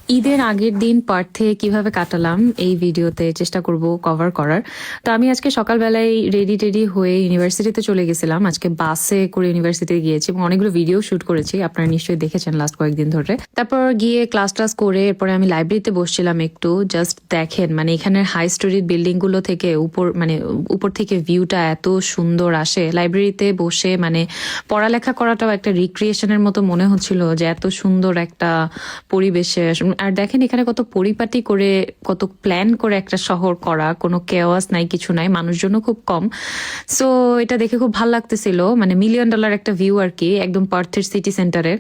ঈদের আগের দিন পার্থে কিভাবে কাটালাম এই ভিডিওতে চেষ্টা করব কভার করার। তো আমি আজকে সকালবেলায় রেডি টেডি হয়ে ইউনিভার্সিটিতে চলে গেছিলাম। আজকে বাসে করে ইউনিভার্সিটিতে গিয়েছি এবং অনেকগুলো ভিডিও শুট করেছি, আপনারা নিশ্চয়ই দেখেছেন লাস্ট কয়েকদিন ধরে। তারপর গিয়ে ক্লাস টাস করে এরপরে আমি লাইব্রেরিতে বসছিলাম একটু। জাস্ট দেখেন মানে এখানের হাই স্টোরির বিল্ডিং গুলো থেকে উপর থেকে ভিউটা এত সুন্দর আসে। লাইব্রেরিতে বসে মানে পড়ালেখা করাটাও একটা রিক্রিয়েশনের মতো মনে হচ্ছিল, যে এত সুন্দর একটা পরিবেশে। আর দেখেন এখানে কত পরিপাটি করে, কত প্ল্যান করে একটা শহর করা, কোনো কেওয়াস নাই, কিছু নাই, মানুষজনও খুব কম। সো এটা দেখে খুব ভালো লাগতেছিল, মানে $1,000,000 একটা ভিউ আর কি, একদম পার্থের সিটি সেন্টারের।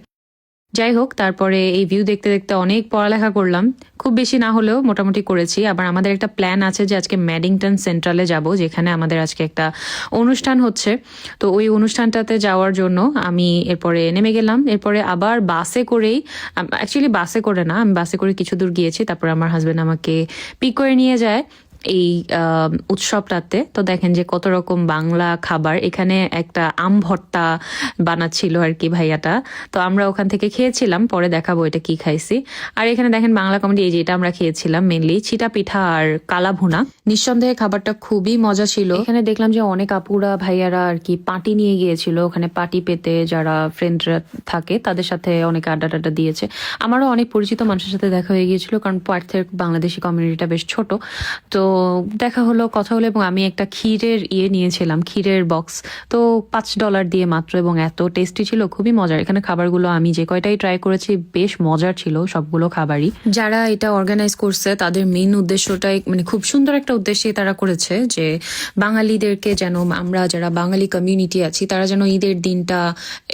যাই হোক, তারপরে এই ভিউ দেখতে দেখতে অনেক পড়ালেখা করলাম, খুব বেশি না হলেও মোটামুটি করেছি। আবার আমাদের একটা প্ল্যান আছে যে আজকে ম্যাডিংটন সেন্ট্রালে যাব, যেখানে আমাদের আজকে একটা অনুষ্ঠান হচ্ছে। তো ওই অনুষ্ঠানটাতে যাওয়ার জন্য আমি এরপরে নেমে গেলাম। এরপরে আবার বাসে করেই, অ্যাকচুয়ালি বাসে করে না, আমি বাসে করে কিছু দূর গিয়েছি, তারপরে আমার হাজবেন্ড আমাকে পিক করে নিয়ে যায় এই উৎসবটাতে। তো দেখেন যে কত রকম বাংলা খাবার, এখানে একটা আম ভর্তা বানাচ্ছিল আর কি ভাইয়াটা। তো আমরা ওখান থেকে খেয়েছিলাম, পরে দেখাবো এটা কি খাইছি। আর এখানে দেখেন বাংলা কমেডি, এই যে এটা আমরা খেয়েছিলাম মেনলি ছিটা পিঠা আর কালা ভুনা। নিঃসন্দেহে খাবারটা খুবই মজা ছিল। এখানে দেখলাম যে অনেক আপুরা ভাইয়ারা আর কি পার্টি নিয়ে গিয়েছিল, ওখানে পার্টি পেতে যারা ফ্রেন্ডরা থাকে তাদের সাথে অনেক আড্ডা টাড্ডা দিয়েছে। আমারও অনেক পরিচিত মানুষের সাথে দেখা হয়ে গিয়েছিল, কারণ পার্থের বাংলাদেশি কমিউনিটিটা বেশ ছোট। তো দেখা হলো, কথা হলো, এবং আমি একটা ক্ষীরের নিয়েছিলাম, ক্ষীরের বক্স। তো $5 দিয়ে মাত্র, এবং এত টেস্টি ছিল, খুবই মজার। এখানে খাবারগুলো আমি যে কয়টাই ট্রাই করেছি বেশ মজার ছিল সবগুলো খাবারই। যারা এটা অর্গানাইজ করছে তাদের মেইন উদ্দেশ্যটাই মানে খুব সুন্দর একটা উদ্দেশ্যে তারা করেছে, যে বাঙালিদেরকে যেন, আমরা যারা বাঙালি কমিউনিটি আছি তারা যেন ঈদের দিনটা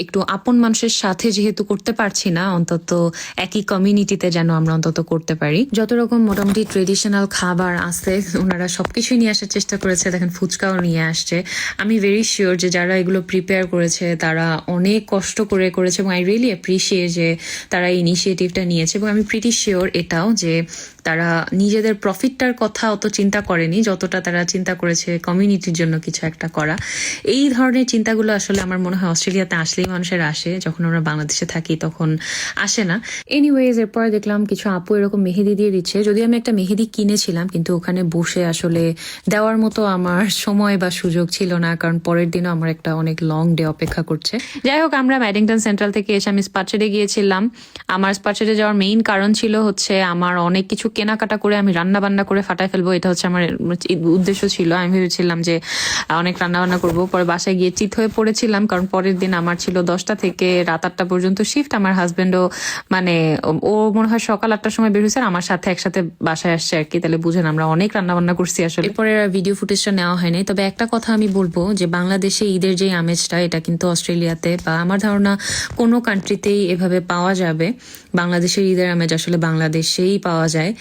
একটু আপন মানুষের সাথে যেহেতু করতে পারছি না, অন্তত একই কমিউনিটিতে যেন আমরা অন্তত করতে পারি। যত রকম মোটামুটি ট্রেডিশনাল খাবার আছে ওনারা সবকিছুই নিয়ে আসার চেষ্টা করেছে। দেখেন ফুচকাও নিয়ে আসছে। আমি ভেরি শিওর যে যারা এগুলো প্রিপেয়ার করেছে তারা অনেক কষ্ট করে করেছে, এবং আই রিয়েলি অ্যাপ্রিসিয়েট যে তারা এই ইনিশিয়েটিভটা নিয়েছে। এবং আমি প্রিটি শিওর এটাও যে তারা নিজেদের প্রফিটটার কথা অত চিন্তা করেনি, যতটা তারা চিন্তা করেছে কমিউনিটির জন্য কিছু একটা করা। এই ধরনের চিন্তাগুলো আসলে আমার মনে হয় অস্ট্রেলিয়াতে আসলেই মানুষের আসে, যখন আমরা বাংলাদেশে থাকি তখন আসে না। এনিওয়েজ, এরপরে দেখলাম কিছু আপু এরকম মেহেদি দিয়ে দিচ্ছে। যদি আমি একটা মেহেদি কিনেছিলাম, কিন্তু ওখানে বসে আসলে দেওয়ার মতো আমার সময় বা সুযোগ ছিল না, কারণ পরের দিনও আমার একটা অনেক লং ডে অপেক্ষা করছে। যাই হোক, আমরা ম্যাডিংটন সেন্ট্রাল থেকে এসে আমি স্পাটশেডে গিয়েছিলাম। আমার স্পাটশেডে যাওয়ার মেইন কারণ ছিল হচ্ছে আমার অনেক কিছু কেনাকাটা করে আমি রান্না বান্না করে ফাটাই ফেলবো, এটা হচ্ছে আমার উদ্দেশ্য ছিল। আমি ভেবেছিলাম যে অনেক রান্না বান্না করবো। পরে বাসায় গিয়ে চিত হয়ে পড়েছিলাম, কারণ পরের দিন আমার ছিল 10টা থেকে রাত 8টা পর্যন্ত শিফট। আমার হাজবেন্ডও মানে ও মনে হয় সকাল 8টার সময় বের হয়েছে, আমার সাথে একসাথে বাসায় আসছে আর কি। তাহলে বুঝেন আমরা অনেক রান্না বান্না করছি আসলে। এরপরে ভিডিও ফুটেজটা নেওয়া হয়নি। তবে একটা কথা আমি বলবো, যে বাংলাদেশে ঈদের যে আমেজটা, এটা কিন্তু অস্ট্রেলিয়াতে বা আমার ধারণা কোনো কান্ট্রিতেই এভাবে পাওয়া যাবে। বাংলাদেশের ঈদের আমেজ আসলে বাংলাদেশেই পাওয়া যায়।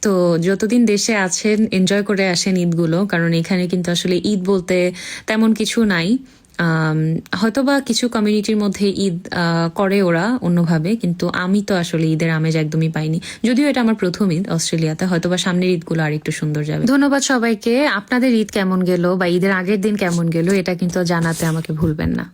তো যতদিন দেশে আছেন এনজয় করে আসেন ঈদগুলো, কারণ এখানে কিন্তু আসলে ঈদ বলতে তেমন কিছু নাই। হয়তোবা কিছু কমিউনিটির মধ্যে ঈদ করে ওরা অন্যভাবে, কিন্তু আমি তো আসলে ঈদের আমেজ একদমই পাইনি। যদিও এটা আমার প্রথম ঈদ অস্ট্রেলিয়াতে, হয়তোবা সামনের ঈদগুলো আর একটু সুন্দর যাবে। ধন্যবাদ সবাইকে। আপনাদের ঈদ কেমন গেল বা ঈদের আগের দিন কেমন গেল এটা কিন্তু জানাতে আমাকে ভুলবেন না।